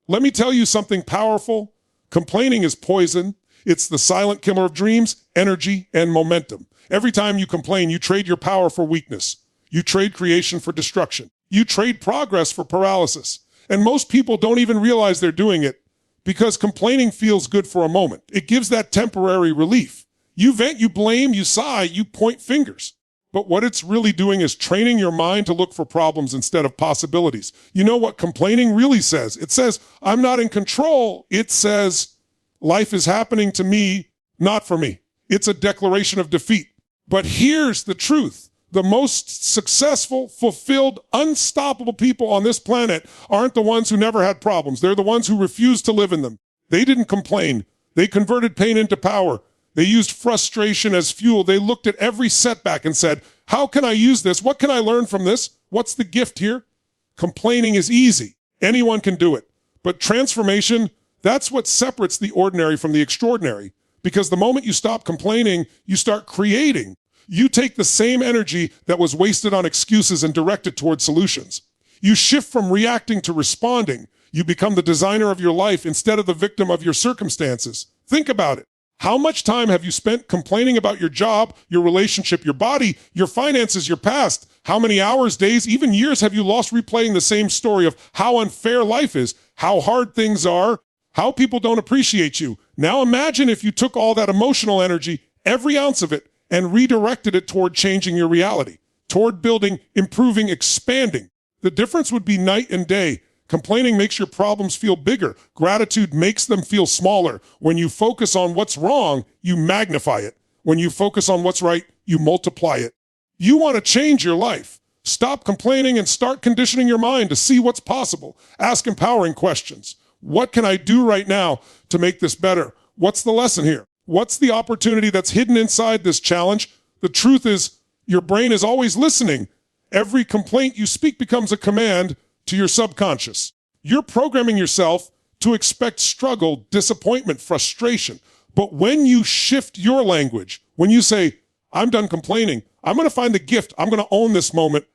Let me tell you something powerful. Complaining is poison. It's the silent killer of dreams, energy, and momentum. Every time you complain, you trade your power for weakness. You trade creation for destruction. You trade progress for paralysis. And most people don't even realize they're doing it because complaining feels good for a moment. It gives that temporary relief. You vent, you blame, you sigh, you point fingers. But what it's really doing is training your mind to look for problems instead of possibilities. You know what complaining really says? It says, I'm not in control. It says, life is happening to me, not for me. It's a declaration of defeat. But here's the truth. The most successful, fulfilled, unstoppable people on this planet aren't the ones who never had problems. They're the ones who refused to live in them. They didn't complain. They converted pain into power. They used frustration as fuel. They looked at every setback and said, how can I use this? What can I learn from this? What's the gift here? Complaining is easy. Anyone can do it. But transformation, that's what separates the ordinary from the extraordinary. Because the moment you stop complaining, you start creating. You take the same energy that was wasted on excuses and direct it towards solutions. You shift from reacting to responding. You become the designer of your life instead of the victim of your circumstances. Think about it. How much time have you spent complaining about your job, your relationship, your body, your finances, your past? How many hours, days, even years have you lost replaying the same story of how unfair life is, how hard things are, how people don't appreciate you? Now imagine if you took all that emotional energy, every ounce of it, and redirected it toward changing your reality, toward building, improving, expanding. The difference would be night and day. Complaining makes your problems feel bigger. Gratitude makes them feel smaller. When you focus on what's wrong, you magnify it. When you focus on what's right, you multiply it. You want to change your life. Stop complaining and start conditioning your mind to see what's possible. Ask empowering questions. What can I do right now to make this better? What's the lesson here? What's the opportunity that's hidden inside this challenge? The truth is, your brain is always listening. Every complaint you speak becomes a command to your subconscious. You're programming yourself to expect struggle, disappointment, frustration. But when you shift your language, when you say, I'm done complaining, I'm going to find the gift, I'm going to own this moment,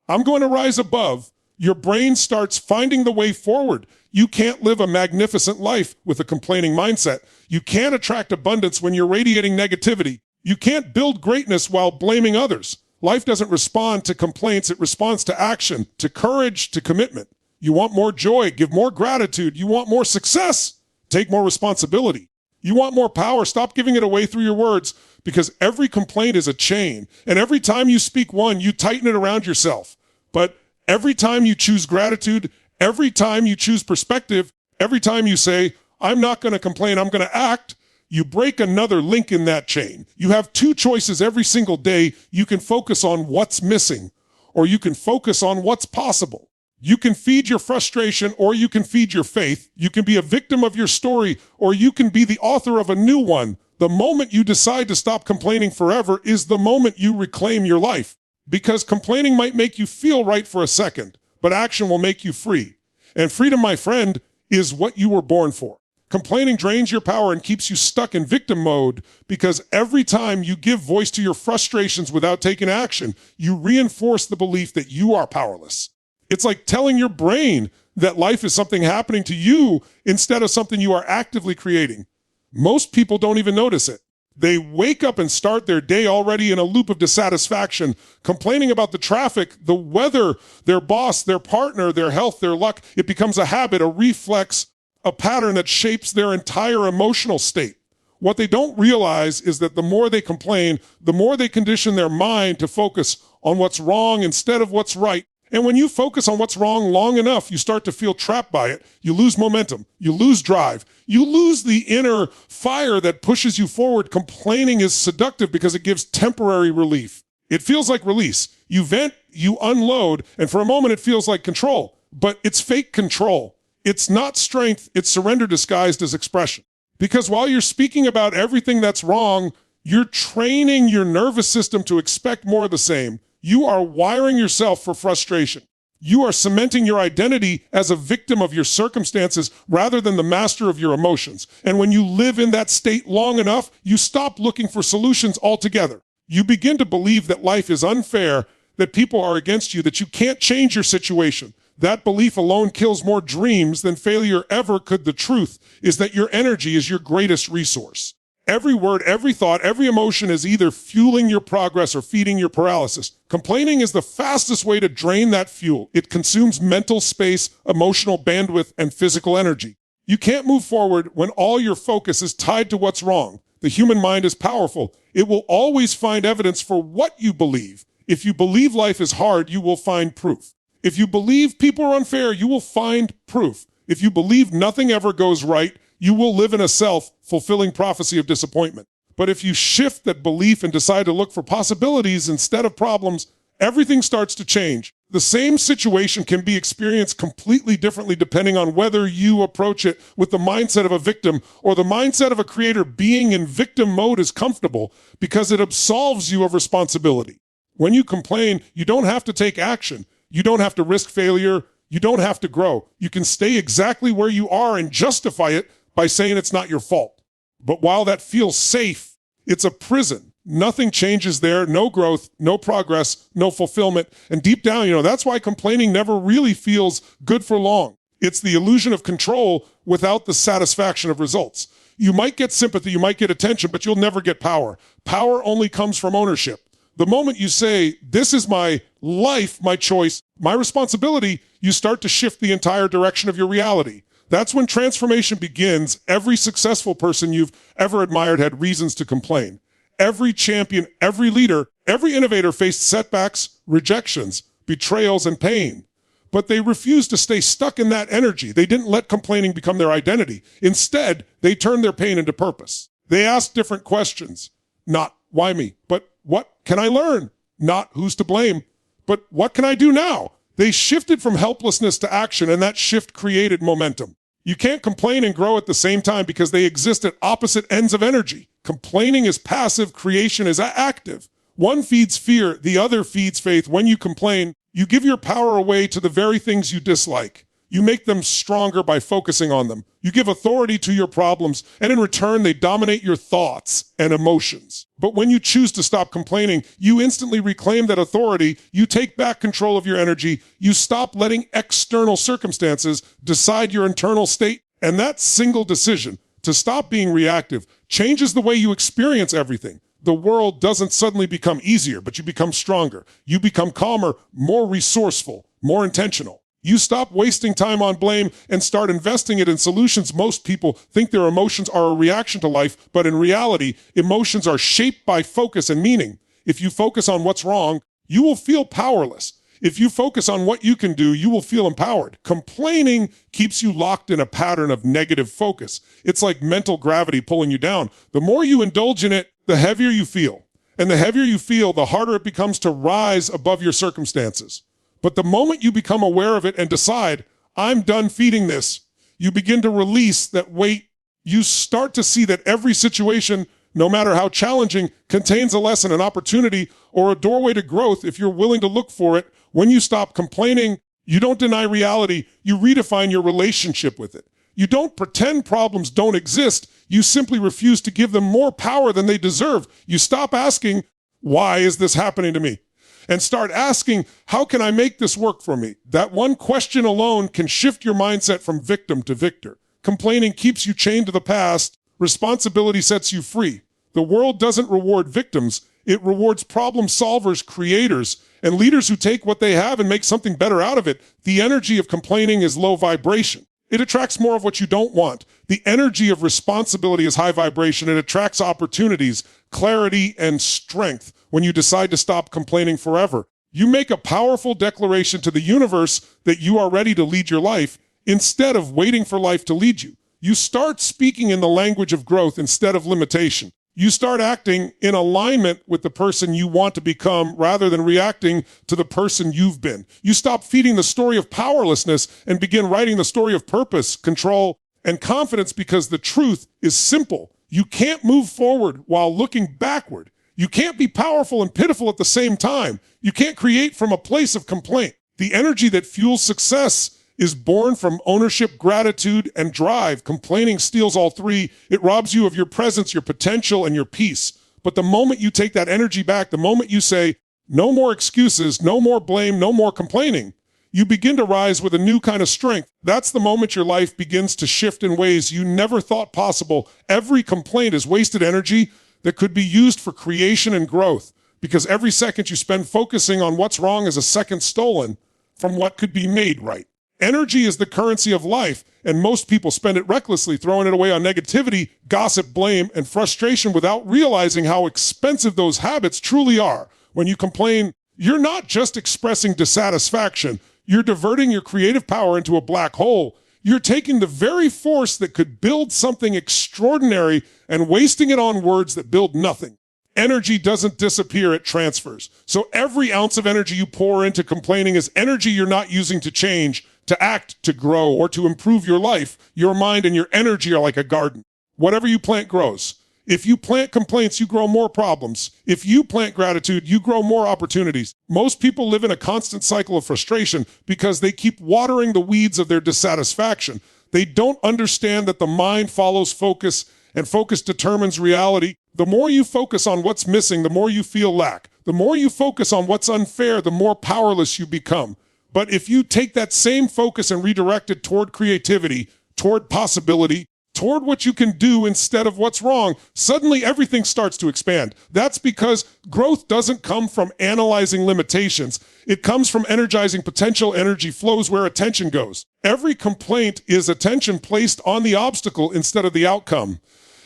I'm going to rise above, your brain starts finding the way forward. You can't live a magnificent life with a complaining mindset. You can't attract abundance when you're radiating negativity. You can't build greatness while blaming others. Life doesn't respond to complaints, it responds to action, to courage, to commitment. You want more joy, give more gratitude. You want more success, take more responsibility. You want more power, stop giving it away through your words, because every complaint is a chain. And every time you speak one, you tighten it around yourself. But every time you choose gratitude, every time you choose perspective, every time you say, I'm not going to complain, I'm going to act, you break another link in that chain. You have two choices every single day. You can focus on what's missing, or you can focus on what's possible. You can feed your frustration, or you can feed your faith. You can be a victim of your story, or you can be the author of a new one. The moment you decide to stop complaining forever is the moment you reclaim your life. Because complaining might make you feel right for a second, but action will make you free. And freedom, my friend, is what you were born for. Complaining drains your power and keeps you stuck in victim mode because every time you give voice to your frustrations without taking action, you reinforce the belief that you are powerless. It's like telling your brain that life is something happening to you instead of something you are actively creating. Most people don't even notice it. They wake up and start their day already in a loop of dissatisfaction, complaining about the traffic, the weather, their boss, their partner, their health, their luck. It becomes a habit, a reflex, a pattern that shapes their entire emotional state. What they don't realize is that the more they complain, the more they condition their mind to focus on what's wrong instead of what's right. And when you focus on what's wrong long enough, you start to feel trapped by it. You lose momentum. You lose drive. You lose the inner fire that pushes you forward. Complaining is seductive because it gives temporary relief. It feels like release. You vent, you unload, and for a moment it feels like control. But it's fake control. It's not strength, it's surrender disguised as expression. Because while you're speaking about everything that's wrong, you're training your nervous system to expect more of the same. You are wiring yourself for frustration. You are cementing your identity as a victim of your circumstances rather than the master of your emotions. And when you live in that state long enough, you stop looking for solutions altogether. You begin to believe that life is unfair, that people are against you, that you can't change your situation, That belief alone kills more dreams than failure ever could. The truth is that your energy is your greatest resource. Every word, every thought, every emotion is either fueling your progress or feeding your paralysis. Complaining is the fastest way to drain that fuel. It consumes mental space, emotional bandwidth, and physical energy. You can't move forward when all your focus is tied to what's wrong. The human mind is powerful. It will always find evidence for what you believe. If you believe life is hard, you will find proof. If you believe people are unfair, you will find proof. If you believe nothing ever goes right, you will live in a self-fulfilling prophecy of disappointment. But if you shift that belief and decide to look for possibilities instead of problems, everything starts to change. The same situation can be experienced completely differently depending on whether you approach it with the mindset of a victim or the mindset of a creator. Being in victim mode is comfortable because it absolves you of responsibility. When you complain, you don't have to take action. You don't have to risk failure. You don't have to grow. You can stay exactly where you are and justify it by saying it's not your fault. But while that feels safe, it's a prison. Nothing changes there, no growth, no progress, no fulfillment. And deep down, that's why complaining never really feels good for long. It's the illusion of control without the satisfaction of results. You might get sympathy, you might get attention, but you'll never get power. Power only comes from ownership. The moment you say, this is my life, my choice, my responsibility, you start to shift the entire direction of your reality. That's when transformation begins. Every successful person you've ever admired had reasons to complain. Every champion, every leader, every innovator faced setbacks, rejections, betrayals, and pain. But they refused to stay stuck in that energy. They didn't let complaining become their identity. Instead, they turned their pain into purpose. They asked different questions. Not, why me? But what can I learn? Not, who's to blame? But what can I do now? They shifted from helplessness to action, and that shift created momentum. You can't complain and grow at the same time because they exist at opposite ends of energy. Complaining is passive, creation is active. One feeds fear, the other feeds faith. When you complain, you give your power away to the very things you dislike. You make them stronger by focusing on them. You give authority to your problems, and in return, they dominate your thoughts and emotions. But when you choose to stop complaining, you instantly reclaim that authority. You take back control of your energy. You stop letting external circumstances decide your internal state. And that single decision to stop being reactive changes the way you experience everything. The world doesn't suddenly become easier, but you become stronger. You become calmer, more resourceful, more intentional. You stop wasting time on blame and start investing it in solutions. Most people think their emotions are a reaction to life, but in reality, emotions are shaped by focus and meaning. If you focus on what's wrong, you will feel powerless. If you focus on what you can do, you will feel empowered. Complaining keeps you locked in a pattern of negative focus. It's like mental gravity pulling you down. The more you indulge in it, the heavier you feel. And the heavier you feel, the harder it becomes to rise above your circumstances. But the moment you become aware of it and decide, I'm done feeding this, you begin to release that weight. You start to see that every situation, no matter how challenging, contains a lesson, an opportunity, or a doorway to growth if you're willing to look for it. When you stop complaining, you don't deny reality, you redefine your relationship with it. You don't pretend problems don't exist, you simply refuse to give them more power than they deserve. You stop asking, why is this happening to me? And start asking, how can I make this work for me? That one question alone can shift your mindset from victim to victor. Complaining keeps you chained to the past. Responsibility sets you free. The world doesn't reward victims. It rewards problem solvers, creators, and leaders who take what they have and make something better out of it. The energy of complaining is low vibration. It attracts more of what you don't want. The energy of responsibility is high vibration. It attracts opportunities, clarity, and strength. When you decide to stop complaining forever, you make a powerful declaration to the universe that you are ready to lead your life instead of waiting for life to lead you. You start speaking in the language of growth instead of limitation. You start acting in alignment with the person you want to become rather than reacting to the person you've been. You stop feeding the story of powerlessness and begin writing the story of purpose, control, and confidence because the truth is simple. You can't move forward while looking backward. You can't be powerful and pitiful at the same time. You can't create from a place of complaint. The energy that fuels success is born from ownership, gratitude, and drive. Complaining steals all three. It robs you of your presence, your potential, and your peace. But the moment you take that energy back, the moment you say, no more excuses, no more blame, no more complaining, You begin to rise with a new kind of strength. That's the moment your life begins to shift in ways you never thought possible. Every complaint is wasted energy that could be used for creation and growth, because every second you spend focusing on what's wrong is a second stolen from what could be made right. Energy is the currency of life, and most people spend it recklessly, throwing it away on negativity, gossip, blame, and frustration without realizing how expensive those habits truly are. When you complain, you're not just expressing dissatisfaction. You're diverting your creative power into a black hole. You're taking the very force that could build something extraordinary and wasting it on words that build nothing. Energy doesn't disappear, it transfers. So every ounce of energy you pour into complaining is energy you're not using to change, to act, to grow, or to improve your life. Your mind and your energy are like a garden. Whatever you plant grows. If you plant complaints, you grow more problems. If you plant gratitude, you grow more opportunities. Most people live in a constant cycle of frustration because they keep watering the weeds of their dissatisfaction. They don't understand that the mind follows focus, and focus determines reality. The more you focus on what's missing, the more you feel lack. The more you focus on what's unfair, the more powerless you become. But if you take that same focus and redirect it toward creativity, toward possibility, toward what you can do instead of what's wrong, suddenly everything starts to expand. That's because growth doesn't come from analyzing limitations. It comes from energizing potential. Energy flows where attention goes. Every complaint is attention placed on the obstacle instead of the outcome.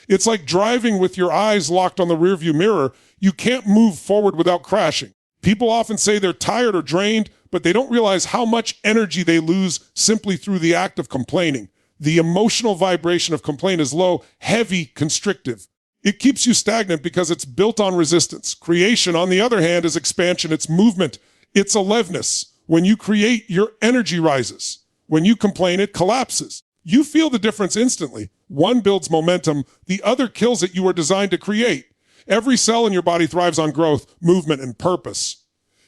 It's like driving with your eyes locked on the rearview mirror. You can't move forward without crashing. People often say they're tired or drained, but they don't realize how much energy they lose simply through the act of complaining. The emotional vibration of complaint is low, heavy, constrictive. It keeps you stagnant because it's built on resistance. Creation, on the other hand, is expansion. It's movement. It's aliveness. When you create, your energy rises. When you complain, it collapses. You feel the difference instantly. One builds momentum. The other kills it. You are designed to create. Every cell in your body thrives on growth, movement, and purpose.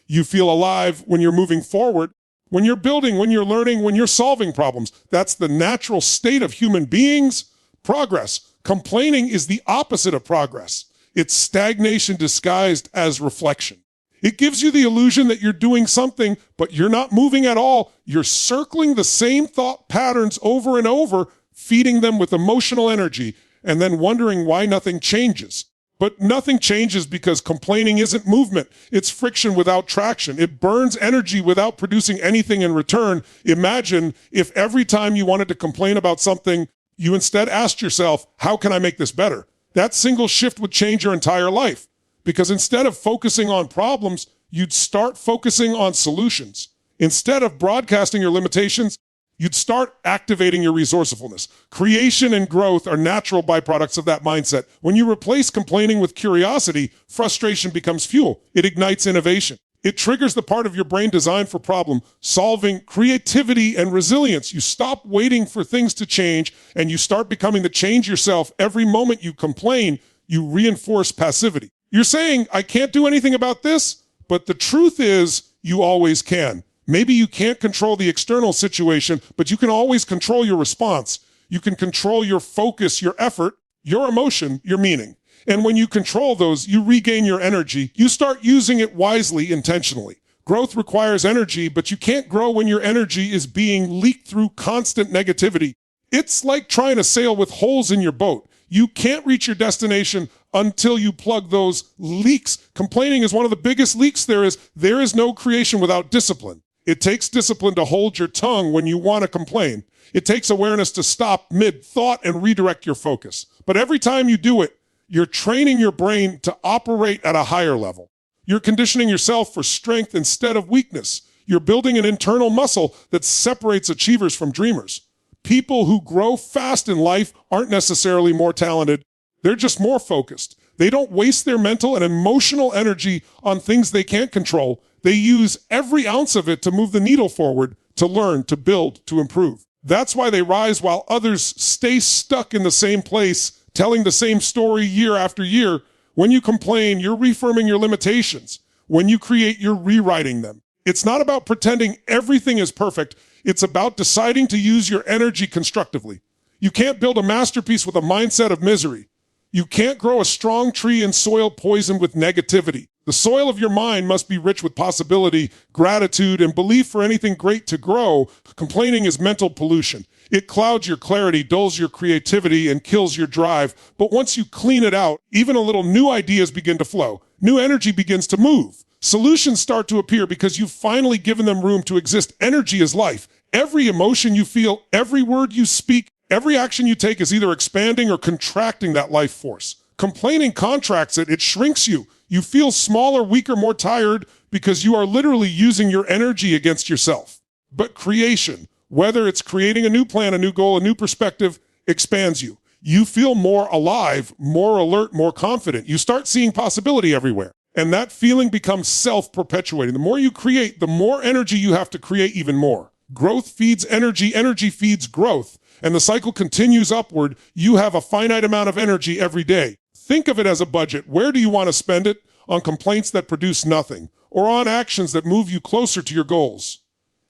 You feel alive when you're moving forward. When you're building, when you're learning, when you're solving problems. That's the natural state of human beings. Progress. Complaining is the opposite of progress. It's stagnation disguised as reflection. It gives you the illusion that you're doing something, but you're not moving at all. You're circling the same thought patterns over and over, feeding them with emotional energy, and then wondering why nothing changes. But nothing changes because complaining isn't movement. It's friction without traction. It burns energy without producing anything in return. Imagine if every time you wanted to complain about something, you instead asked yourself, how can I make this better? That single shift would change your entire life. Because instead of focusing on problems, you'd start focusing on solutions. Instead of broadcasting your limitations, you'd start activating your resourcefulness. Creation and growth are natural byproducts of that mindset. When you replace complaining with curiosity, frustration becomes fuel. It ignites innovation. It triggers the part of your brain designed for problem solving, creativity, and resilience. You stop waiting for things to change, and you start becoming the change yourself. Every moment you complain, you reinforce passivity. You're saying, I can't do anything about this, but the truth is, you always can. Maybe you can't control the external situation, but you can always control your response. You can control your focus, your effort, your emotion, your meaning. And when you control those, you regain your energy. You start using it wisely, intentionally. Growth requires energy, but you can't grow when your energy is being leaked through constant negativity. It's like trying to sail with holes in your boat. You can't reach your destination until you plug those leaks. Complaining is one of the biggest leaks there is. There is no creation without discipline. It takes discipline to hold your tongue when you want to complain. It takes awareness to stop mid-thought and redirect your focus. But every time you do it, you're training your brain to operate at a higher level. You're conditioning yourself for strength instead of weakness. You're building an internal muscle that separates achievers from dreamers. People who grow fast in life aren't necessarily more talented. They're just more focused. They don't waste their mental and emotional energy on things they can't control. They use every ounce of it to move the needle forward, to learn, to build, to improve. That's why they rise while others stay stuck in the same place, telling the same story year after year. When you complain, you're reaffirming your limitations. When you create, you're rewriting them. It's not about pretending everything is perfect. It's about deciding to use your energy constructively. You can't build a masterpiece with a mindset of misery. You can't grow a strong tree in soil poisoned with negativity. The soil of your mind must be rich with possibility, gratitude, and belief for anything great to grow. Complaining is mental pollution. It clouds your clarity, dulls your creativity, and kills your drive. But once you clean it out, even a little new ideas begin to flow. New energy begins to move. Solutions start to appear because you've finally given them room to exist. Energy is life. Every emotion you feel, every word you speak, every action you take is either expanding or contracting that life force. Complaining contracts it, it shrinks you. You feel smaller, weaker, more tired because you are literally using your energy against yourself. But creation, whether it's creating a new plan, a new goal, a new perspective, expands you. You feel more alive, more alert, more confident. You start seeing possibility everywhere. And that feeling becomes self-perpetuating. The more you create, the more energy you have to create even more. Growth feeds energy, energy feeds growth. And the cycle continues upward. You have a finite amount of energy every day. Think of it as a budget. Where do you want to spend it? On complaints that produce nothing, or on actions that move you closer to your goals?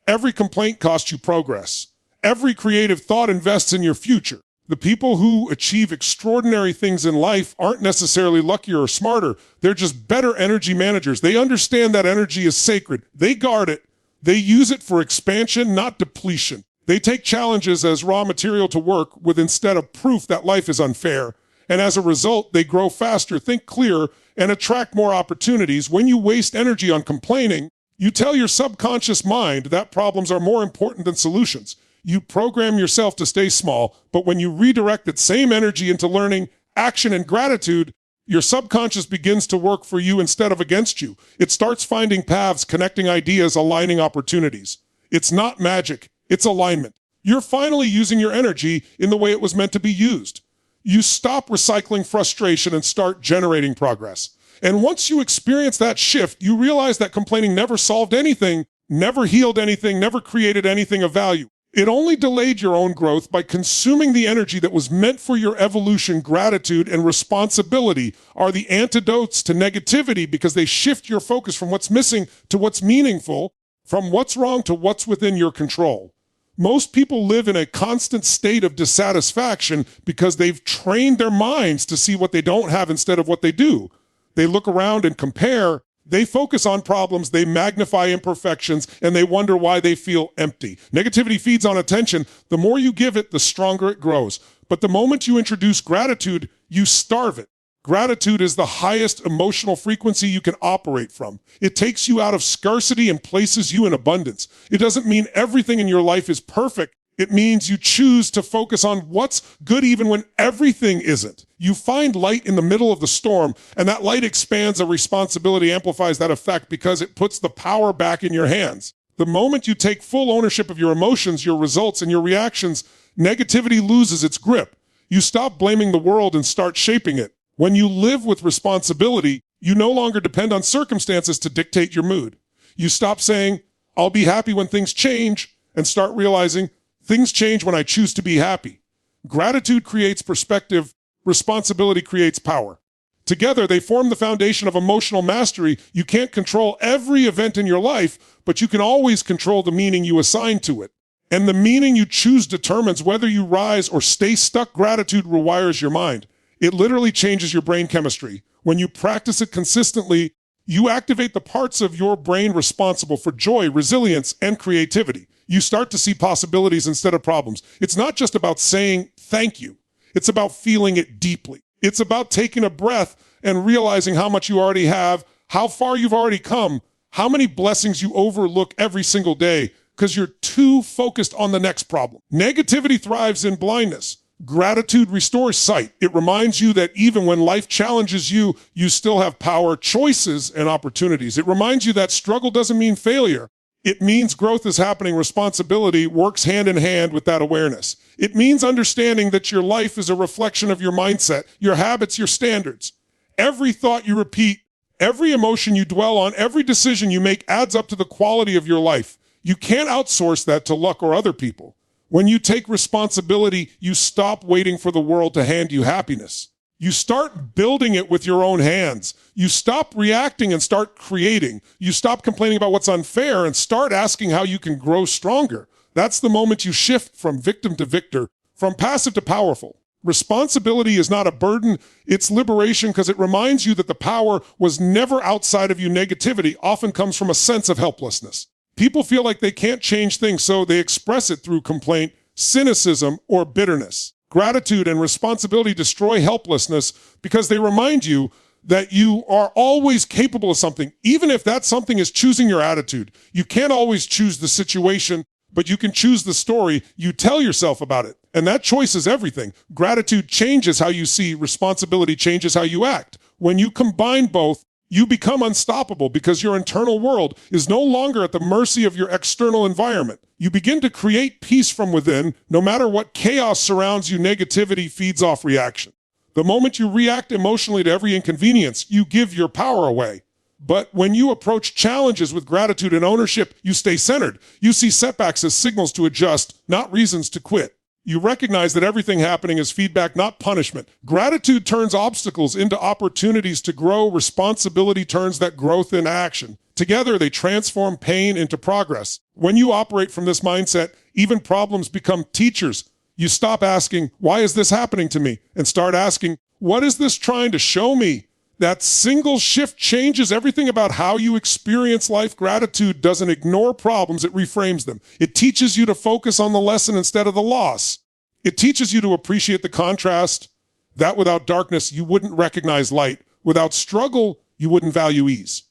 Every complaint costs you progress. Every creative thought invests in your future. The people who achieve extraordinary things in life aren't necessarily luckier or smarter. They're just better energy managers. They understand that energy is sacred. They guard it. They use it for expansion, not depletion. They take challenges as raw material to work with instead of proof that life is unfair. And as a result, they grow faster, think clearer, and attract more opportunities. When you waste energy on complaining, you tell your subconscious mind that problems are more important than solutions. You program yourself to stay small, but when you redirect that same energy into learning, action, and gratitude, your subconscious begins to work for you instead of against you. It starts finding paths, connecting ideas, aligning opportunities. It's not magic, it's alignment. You're finally using your energy in the way it was meant to be used. You stop recycling frustration and start generating progress. And once you experience that shift, you realize that complaining never solved anything, never healed anything, never created anything of value. It only delayed your own growth by consuming the energy that was meant for your evolution. Gratitude and responsibility are the antidotes to negativity because they shift your focus from what's missing to what's meaningful, from what's wrong to what's within your control. Most people live in a constant state of dissatisfaction because they've trained their minds to see what they don't have instead of what they do. They look around and compare. They focus on problems, they magnify imperfections, and they wonder why they feel empty. Negativity feeds on attention. The more you give it, the stronger it grows. But the moment you introduce gratitude, you starve it. Gratitude is the highest emotional frequency you can operate from. It takes you out of scarcity and places you in abundance. It doesn't mean everything in your life is perfect. It means you choose to focus on what's good even when everything isn't. You find light in the middle of the storm, and that light expands a responsibility, amplifies that effect because it puts the power back in your hands. The moment you take full ownership of your emotions, your results, and your reactions, negativity loses its grip. You stop blaming the world and start shaping it. When you live with responsibility, you no longer depend on circumstances to dictate your mood. You stop saying, I'll be happy when things change, and start realizing, things change when I choose to be happy. Gratitude creates perspective. Responsibility creates power. Together, they form the foundation of emotional mastery. You can't control every event in your life, but you can always control the meaning you assign to it. And the meaning you choose determines whether you rise or stay stuck. Gratitude rewires your mind. It literally changes your brain chemistry. When you practice it consistently, you activate the parts of your brain responsible for joy, resilience, and creativity. You start to see possibilities instead of problems. It's not just about saying thank you. It's about feeling it deeply. It's about taking a breath and realizing how much you already have, how far you've already come, how many blessings you overlook every single day because you're too focused on the next problem. Negativity thrives in blindness. Gratitude restores sight. It reminds you that even when life challenges you, you still have power, choices, and opportunities. It reminds you that struggle doesn't mean failure. It means growth is happening. Responsibility works hand in hand with that awareness. It means understanding that your life is a reflection of your mindset, your habits, your standards. Every thought you repeat, every emotion you dwell on, every decision you make adds up to the quality of your life. You can't outsource that to luck or other people. When you take responsibility, you stop waiting for the world to hand you happiness. You start building it with your own hands. You stop reacting and start creating. You stop complaining about what's unfair and start asking how you can grow stronger. That's the moment you shift from victim to victor, from passive to powerful. Responsibility is not a burden, it's liberation because it reminds you that the power was never outside of you. Negativity often comes from a sense of helplessness. People feel like they can't change things, so they express it through complaint, cynicism, or bitterness. Gratitude and responsibility destroy helplessness because they remind you that you are always capable of something, even if that something is choosing your attitude. You can't always choose the situation, but you can choose the story you tell yourself about it. And that choice is everything. Gratitude changes how you see, responsibility changes how you act. When you combine both, you become unstoppable because your internal world is no longer at the mercy of your external environment. You begin to create peace from within. No matter what chaos surrounds you, negativity feeds off reaction. The moment you react emotionally to every inconvenience, you give your power away. But when you approach challenges with gratitude and ownership, you stay centered. You see setbacks as signals to adjust, not reasons to quit. You recognize that everything happening is feedback, not punishment. Gratitude turns obstacles into opportunities to grow. Responsibility turns that growth into action. Together, they transform pain into progress. When you operate from this mindset, even problems become teachers. You stop asking, why is this happening to me? And start asking, what is this trying to show me? That single shift changes everything about how you experience life. Gratitude doesn't ignore problems, it reframes them. It teaches you to focus on the lesson instead of the loss. It teaches you to appreciate the contrast, that without darkness, you wouldn't recognize light. Without struggle, you wouldn't value ease.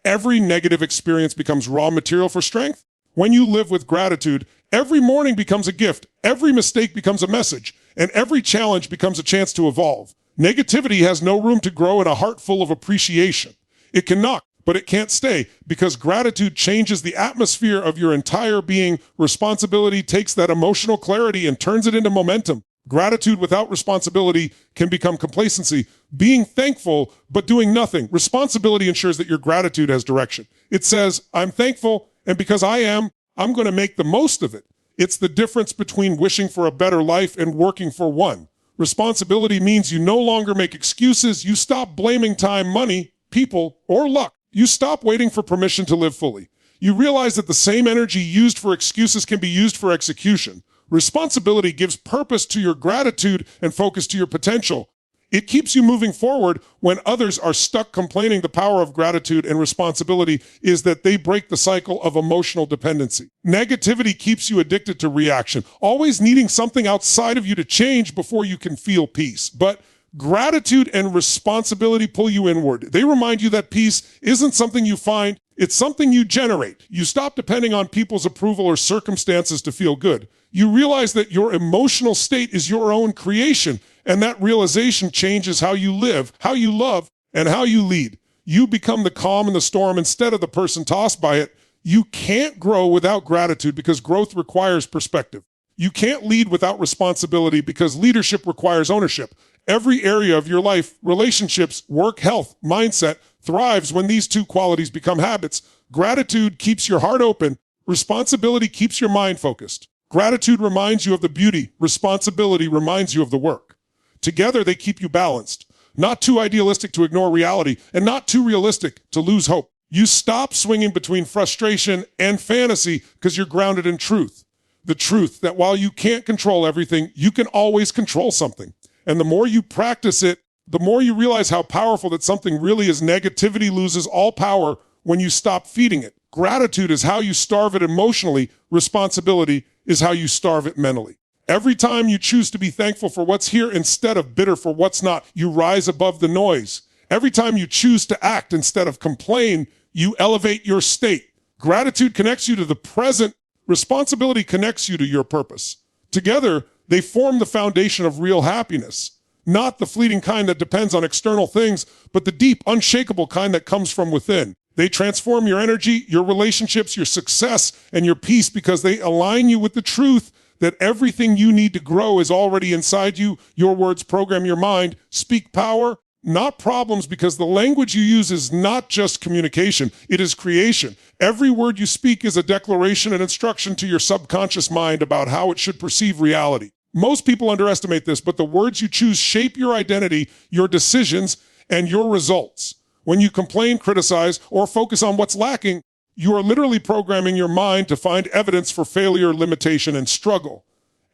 Every negative experience becomes raw material for strength. When you live with gratitude, every morning becomes a gift, every mistake becomes a message, and every challenge becomes a chance to evolve. Negativity has no room to grow in a heart full of appreciation. It can knock, but it can't stay because gratitude changes the atmosphere of your entire being. Responsibility takes that emotional clarity and turns it into momentum. Gratitude without responsibility can become complacency, being thankful but doing nothing. Responsibility ensures that your gratitude has direction. It says, I'm thankful, and because I am, I'm going to make the most of it. It's the difference between wishing for a better life and working for one. Responsibility means you no longer make excuses. You stop blaming time, money, people, or luck. You stop waiting for permission to live fully. You realize that the same energy used for excuses can be used for execution. Responsibility gives purpose to your gratitude and focus to your potential. It keeps you moving forward when others are stuck complaining. The power of gratitude and responsibility is that they break the cycle of emotional dependency. Negativity keeps you addicted to reaction, always needing something outside of you to change before you can feel peace. But gratitude and responsibility pull you inward. They remind you that peace isn't something you find, it's something you generate. You stop depending on people's approval or circumstances to feel good. You realize that your emotional state is your own creation, and that realization changes how you live, how you love, and how you lead. You become the calm in the storm instead of the person tossed by it. You can't grow without gratitude because growth requires perspective. You can't lead without responsibility because leadership requires ownership. Every area of your life, relationships, work, health, mindset, thrives when these two qualities become habits. Gratitude keeps your heart open. Responsibility keeps your mind focused. Gratitude reminds you of the beauty. Responsibility reminds you of the work. Together, they keep you balanced. Not too idealistic to ignore reality, and not too realistic to lose hope. You stop swinging between frustration and fantasy because you're grounded in truth. The truth that while you can't control everything, you can always control something. And the more you practice it, the more you realize how powerful that something really is. Negativity loses all power when you stop feeding it. Gratitude is how you starve it emotionally. Responsibility is how you starve it mentally. Every time you choose to be thankful for what's here instead of bitter for what's not, you rise above the noise. Every time you choose to act instead of complain, you elevate your state. Gratitude connects you to the present. Responsibility connects you to your purpose. Together, they form the foundation of real happiness. Not the fleeting kind that depends on external things, but the deep, unshakable kind that comes from within. They transform your energy, your relationships, your success, and your peace because they align you with the truth that everything you need to grow is already inside you. Your words program your mind. Speak power, not problems, because the language you use is not just communication, it is creation. Every word you speak is a declaration and instruction to your subconscious mind about how it should perceive reality. Most people underestimate this, but the words you choose shape your identity, your decisions, and your results. When you complain, criticize, or focus on what's lacking, you are literally programming your mind to find evidence for failure, limitation, and struggle.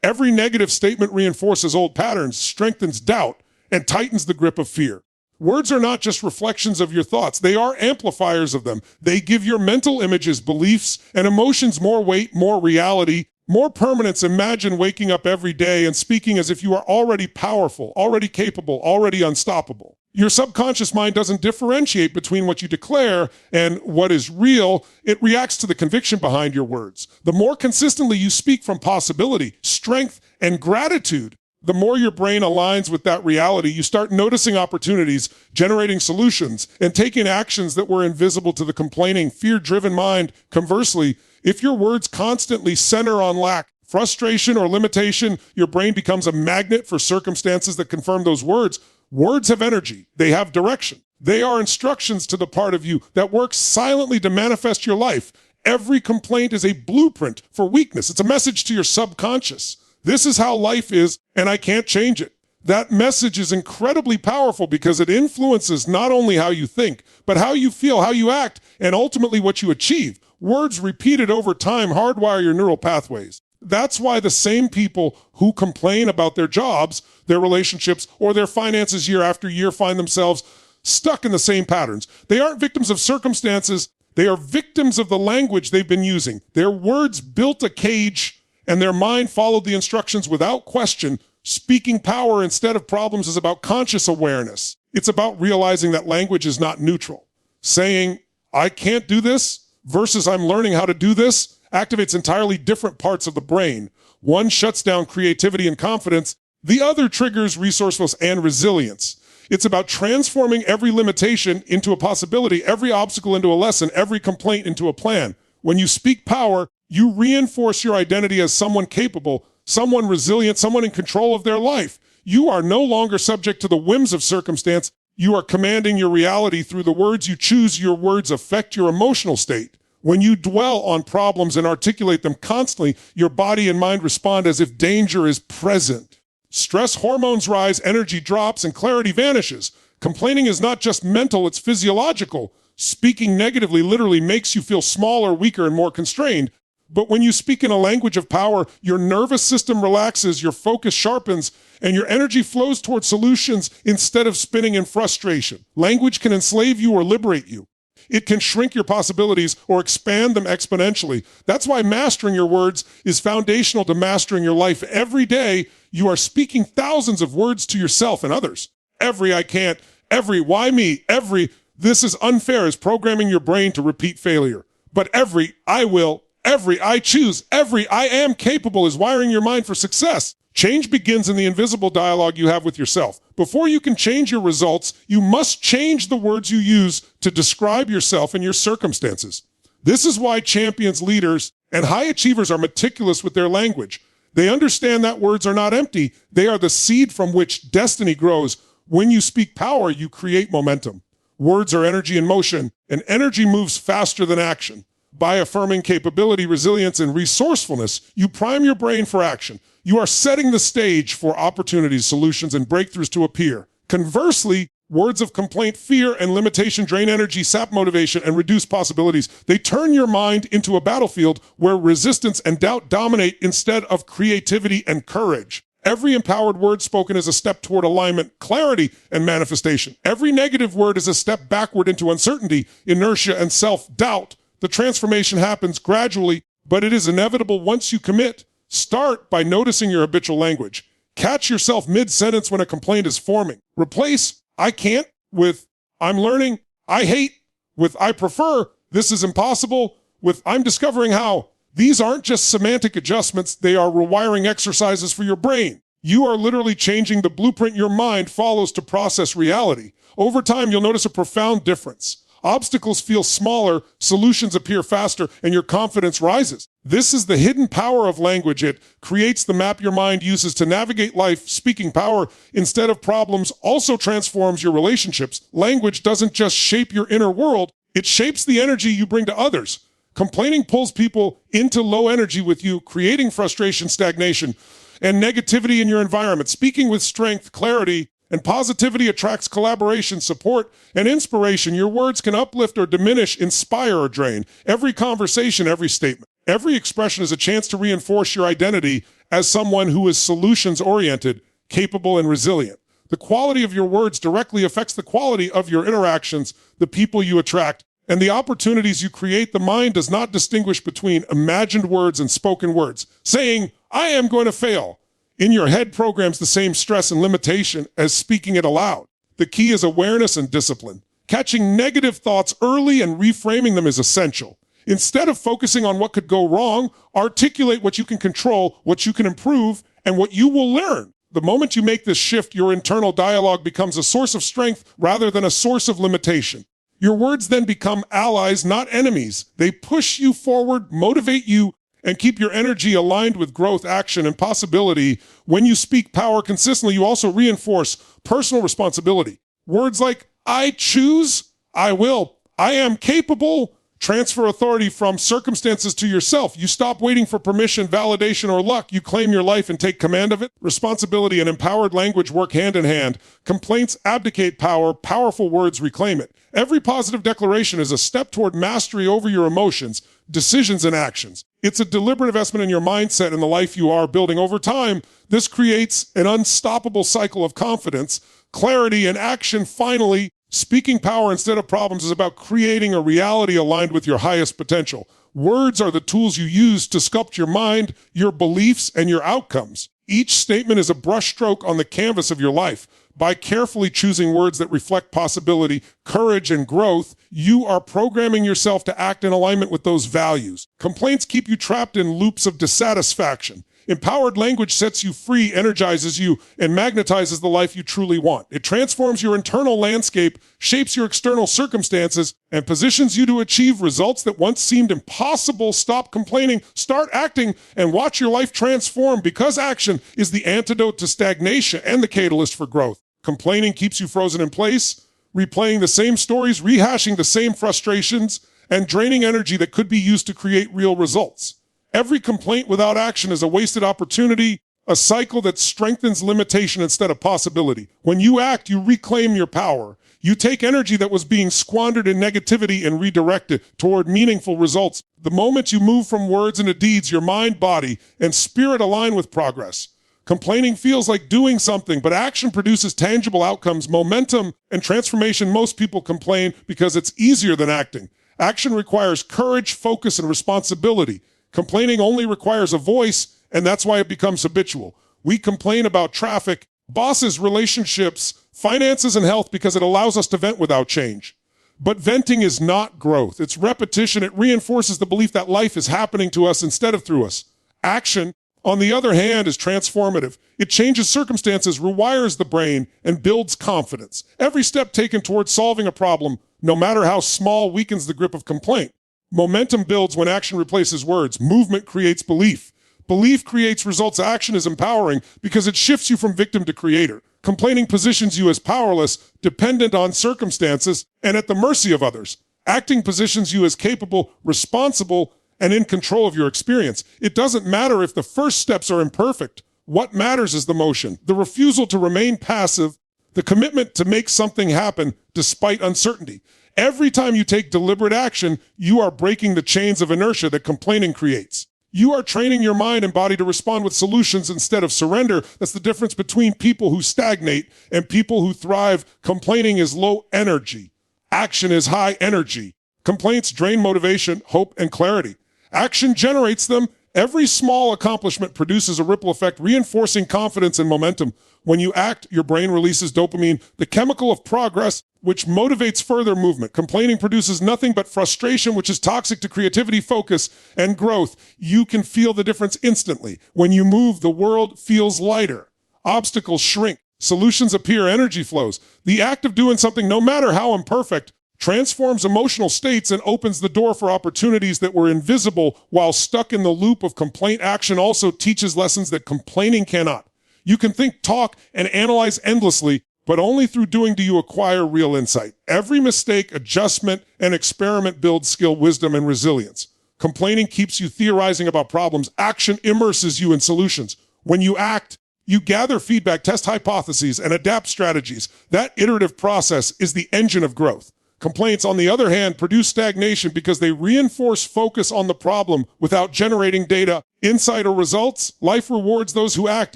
Every negative statement reinforces old patterns, strengthens doubt, and tightens the grip of fear. Words are not just reflections of your thoughts. They are amplifiers of them. They give your mental images, beliefs, and emotions more weight, more reality, more permanence. Imagine waking up every day and speaking as if you are already powerful, already capable, already unstoppable. Your subconscious mind doesn't differentiate between what you declare and what is real. It reacts to the conviction behind your words. The more consistently you speak from possibility, strength, and gratitude, the more your brain aligns with that reality. You start noticing opportunities, generating solutions, and taking actions that were invisible to the complaining, fear-driven mind. Conversely, if your words constantly center on lack, frustration, or limitation, your brain becomes a magnet for circumstances that confirm those words. Words have energy. They have direction. They are instructions to the part of you that works silently to manifest your life. Every complaint is a blueprint for weakness. It's a message to your subconscious. This is how life is, and I can't change it. That message is incredibly powerful because it influences not only how you think, but how you feel, how you act, and ultimately what you achieve. Words repeated over time hardwire your neural pathways. That's why the same people who complain about their jobs, their relationships, or their finances year after year find themselves stuck in the same patterns. They aren't victims of circumstances. They are victims of the language they've been using. Their words built a cage, and their mind followed the instructions without question. Speaking power instead of problems is about conscious awareness. It's about realizing that language is not neutral. Saying, I can't do this versus I'm learning how to do this activates entirely different parts of the brain. One shuts down creativity and confidence. The other triggers resourcefulness and resilience. It's about transforming every limitation into a possibility, every obstacle into a lesson, every complaint into a plan. When you speak power, you reinforce your identity as someone capable, someone resilient, someone in control of their life. You are no longer subject to the whims of circumstance. You are commanding your reality through the words you choose. Your words affect your emotional state. When you dwell on problems and articulate them constantly, your body and mind respond as if danger is present. Stress hormones rise, energy drops, and clarity vanishes. Complaining is not just mental, it's physiological. Speaking negatively literally makes you feel smaller, weaker, and more constrained. But when you speak in a language of power, your nervous system relaxes, your focus sharpens, and your energy flows toward solutions instead of spinning in frustration. Language can enslave you or liberate you. It can shrink your possibilities or expand them exponentially. That's why mastering your words is foundational to mastering your life. Every day, you are speaking thousands of words to yourself and others. Every I can't, every why me, every this is unfair is programming your brain to repeat failure. But every I will, every I choose, every I am capable is wiring your mind for success. Change begins in the invisible dialogue you have with yourself. Before you can change your results, you must change the words you use to describe yourself and your circumstances. This is why champions, leaders, and high achievers are meticulous with their language. They understand that words are not empty. They are the seed from which destiny grows. When you speak power, you create momentum. Words are energy in motion, and energy moves faster than action. By affirming capability, resilience, and resourcefulness, you prime your brain for action. You are setting the stage for opportunities, solutions, and breakthroughs to appear. Conversely, words of complaint, fear, and limitation drain energy, sap motivation, and reduce possibilities. They turn your mind into a battlefield where resistance and doubt dominate instead of creativity and courage. Every empowered word spoken is a step toward alignment, clarity, and manifestation. Every negative word is a step backward into uncertainty, inertia, and self-doubt. The transformation happens gradually, but it is inevitable once you commit. Start by noticing your habitual language. Catch yourself mid-sentence when a complaint is forming. Replace I can't with I'm learning, I hate with I prefer, this is impossible with I'm discovering how. These aren't just semantic adjustments, they are rewiring exercises for your brain. You are literally changing the blueprint your mind follows to process reality. Over time, you'll notice a profound difference. Obstacles feel smaller, solutions appear faster, and your confidence rises. This is the hidden power of language. It creates the map your mind uses to navigate life. Speaking power instead of problems also transforms your relationships. Language doesn't just shape your inner world, it shapes the energy you bring to others. Complaining pulls people into low energy with you, creating frustration, stagnation, and negativity in your environment. Speaking with strength, clarity, and positivity attracts collaboration, support, and inspiration. Your words can uplift or diminish, inspire or drain. Every conversation, every statement, Every expression is a chance to reinforce your identity as someone who is solutions-oriented, capable, and resilient. The quality of your words directly affects the quality of your interactions, the people you attract, and the opportunities you create. The mind does not distinguish between imagined words and spoken words. Saying, "I am going to fail," in your head programs the same stress and limitation as speaking it aloud. The key is awareness and discipline. Catching negative thoughts early and reframing them is essential. Instead of focusing on what could go wrong, articulate what you can control, what you can improve, and what you will learn. The moment you make this shift, your internal dialogue becomes a source of strength rather than a source of limitation. Your words then become allies, not enemies. They push you forward, motivate you, and keep your energy aligned with growth, action, and possibility. When you speak power consistently, you also reinforce personal responsibility. Words like, "I choose," "I will," "I am capable," transfer authority from circumstances to yourself. You stop waiting for permission, validation, or luck. You claim your life and take command of it. Responsibility and empowered language work hand in hand. Complaints abdicate power. Powerful words reclaim it. Every positive declaration is a step toward mastery over your emotions, decisions, and actions. It's a deliberate investment in your mindset and the life you are building over time. This creates an unstoppable cycle of confidence, clarity, and action. Finally, speaking power instead of problems is about creating a reality aligned with your highest potential. Words are the tools you use to sculpt your mind, your beliefs, and your outcomes. Each statement is a brushstroke on the canvas of your life. By carefully choosing words that reflect possibility, courage, and growth, you are programming yourself to act in alignment with those values. Complaints keep you trapped in loops of dissatisfaction. Empowered language sets you free, energizes you, and magnetizes the life you truly want. It transforms your internal landscape, shapes your external circumstances, and positions you to achieve results that once seemed impossible. Stop complaining, start acting, and watch your life transform, because action is the antidote to stagnation and the catalyst for growth. Complaining keeps you frozen in place, replaying the same stories, rehashing the same frustrations, and draining energy that could be used to create real results. Every complaint without action is a wasted opportunity, a cycle that strengthens limitation instead of possibility. When you act, you reclaim your power. You take energy that was being squandered in negativity and redirect it toward meaningful results. The moment you move from words into deeds, your mind, body, and spirit align with progress. Complaining feels like doing something, but action produces tangible outcomes, momentum, and transformation. Most people complain because it's easier than acting. Action requires courage, focus, and responsibility. Complaining only requires a voice, and that's why it becomes habitual. We complain about traffic, bosses, relationships, finances, and health because it allows us to vent without change. But venting is not growth. It's repetition. It reinforces the belief that life is happening to us instead of through us. Action, on the other hand, is transformative. It changes circumstances, rewires the brain, and builds confidence. Every step taken towards solving a problem, no matter how small, weakens the grip of complaint. Momentum builds when action replaces words. Movement creates belief. Belief creates results. Action is empowering because it shifts you from victim to creator. Complaining positions you as powerless, dependent on circumstances, and at the mercy of others. Acting positions you as capable, responsible, and in control of your experience. It doesn't matter if the first steps are imperfect. What matters is the motion, the refusal to remain passive, the commitment to make something happen despite uncertainty. Every time you take deliberate action, you are breaking the chains of inertia that complaining creates. You are training your mind and body to respond with solutions instead of surrender. That's the difference between people who stagnate and people who thrive. Complaining is low energy. Action is high energy. Complaints drain motivation, hope, and clarity. Action generates them. Every small accomplishment produces a ripple effect, reinforcing confidence and momentum. When you act, your brain releases dopamine, the chemical of progress, which motivates further movement. Complaining produces nothing but frustration, which is toxic to creativity, focus, and growth. You can feel the difference instantly. When you move, the world feels lighter. Obstacles shrink. Solutions appear. Energy flows. The act of doing something, no matter how imperfect, transforms emotional states and opens the door for opportunities that were invisible while stuck in the loop of complaint. Action also teaches lessons that complaining cannot. You can think, talk, and analyze endlessly, but only through doing do you acquire real insight. Every mistake, adjustment, and experiment builds skill, wisdom, and resilience. Complaining keeps you theorizing about problems. Action immerses you in solutions. When you act, you gather feedback, test hypotheses, and adapt strategies. That iterative process is the engine of growth. Complaints, on the other hand, produce stagnation because they reinforce focus on the problem without generating data, insight, or results. Life rewards those who act,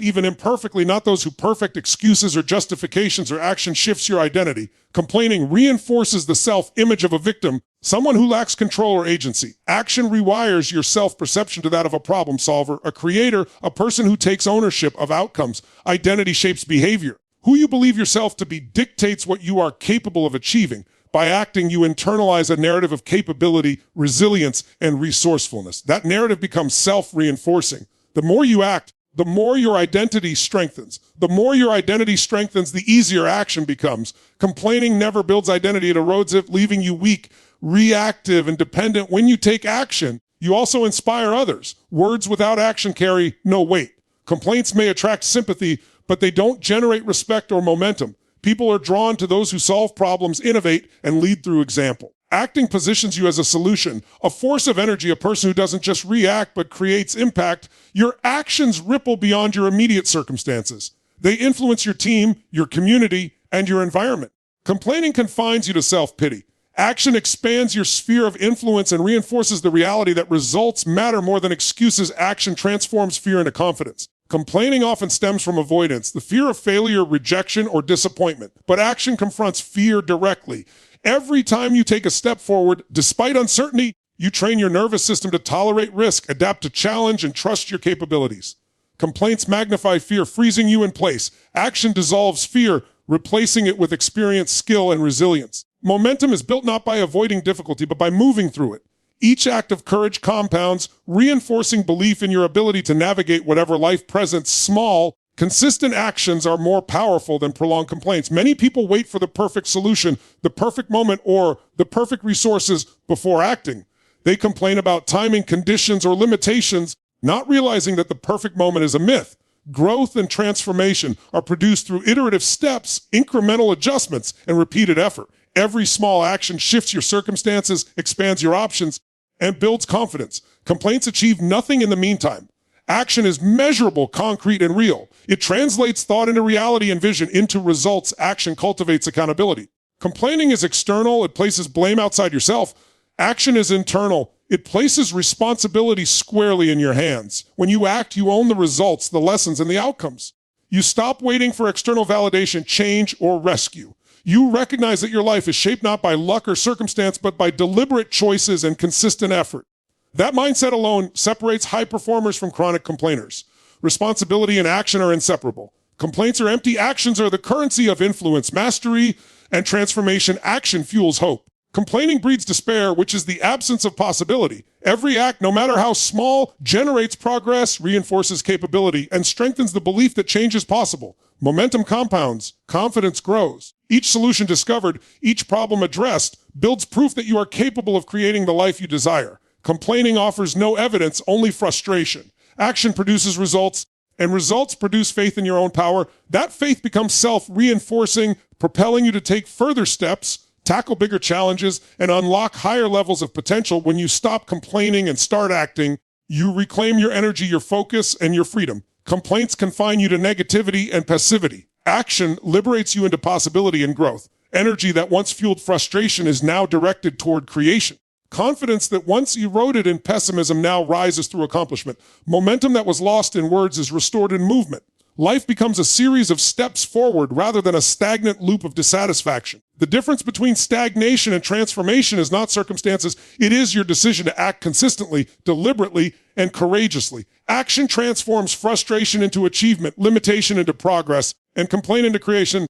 even imperfectly, not those who perfect excuses or justifications or action shifts your identity. Complaining reinforces the self-image of a victim, someone who lacks control or agency. Action rewires your self-perception to that of a problem solver, a creator, a person who takes ownership of outcomes. Identity shapes behavior. Who you believe yourself to be dictates what you are capable of achieving. By acting, you internalize a narrative of capability, resilience, and resourcefulness. That narrative becomes self-reinforcing. The more you act, the more your identity strengthens. The more your identity strengthens, the easier action becomes. Complaining never builds identity. It erodes it, leaving you weak, reactive, and dependent. When you take action, you also inspire others. Words without action carry no weight. Complaints may attract sympathy, but they don't generate respect or momentum. People are drawn to those who solve problems, innovate, and lead through example. Acting positions you as a solution, a force of energy, a person who doesn't just react but creates impact. Your actions ripple beyond your immediate circumstances. They influence your team, your community, and your environment. Complaining confines you to self-pity. Action expands your sphere of influence and reinforces the reality that results matter more than excuses. Action transforms fear into confidence. Complaining often stems from avoidance, the fear of failure, rejection, or disappointment. But action confronts fear directly. Every time you take a step forward, despite uncertainty, you train your nervous system to tolerate risk, adapt to challenge, and trust your capabilities. Complaints magnify fear, freezing you in place. Action dissolves fear, replacing it with experience, skill, and resilience. Momentum is built not by avoiding difficulty, but by moving through it. Each act of courage compounds, reinforcing belief in your ability to navigate whatever life presents. Small, consistent actions are more powerful than prolonged complaints. Many people wait for the perfect solution, the perfect moment, or the perfect resources before acting. They complain about timing, conditions, or limitations, not realizing that the perfect moment is a myth. Growth and transformation are produced through iterative steps, incremental adjustments, and repeated effort. Every small action shifts your circumstances, expands your options, and builds confidence. Complaints achieve nothing in the meantime. Action is measurable, concrete, and real. It translates thought into reality and vision into results. Action cultivates accountability. Complaining is external. It places blame outside yourself. Action is internal. It places responsibility squarely in your hands. When you act, you own the results, the lessons, and the outcomes. You stop waiting for external validation, change, or rescue. You recognize that your life is shaped not by luck or circumstance, but by deliberate choices and consistent effort. That mindset alone separates high performers from chronic complainers. Responsibility and action are inseparable. Complaints are empty. Actions are the currency of influence, mastery, and transformation. Action fuels hope. Complaining breeds despair, which is the absence of possibility. Every act, no matter how small, generates progress, reinforces capability, and strengthens the belief that change is possible. Momentum compounds, confidence grows. Each solution discovered, each problem addressed, builds proof that you are capable of creating the life you desire. Complaining offers no evidence, only frustration. Action produces results, and results produce faith in your own power. That faith becomes self-reinforcing, propelling you to take further steps, tackle bigger challenges, and unlock higher levels of potential. When you stop complaining and start acting, you reclaim your energy, your focus, and your freedom. Complaints confine you to negativity and passivity. Action liberates you into possibility and growth. Energy that once fueled frustration is now directed toward creation. Confidence that once eroded in pessimism now rises through accomplishment. Momentum that was lost in words is restored in movement. Life becomes a series of steps forward rather than a stagnant loop of dissatisfaction. The difference between stagnation and transformation is not circumstances. It is your decision to act consistently, deliberately, and courageously. Action transforms frustration into achievement, limitation into progress, and complaint into creation.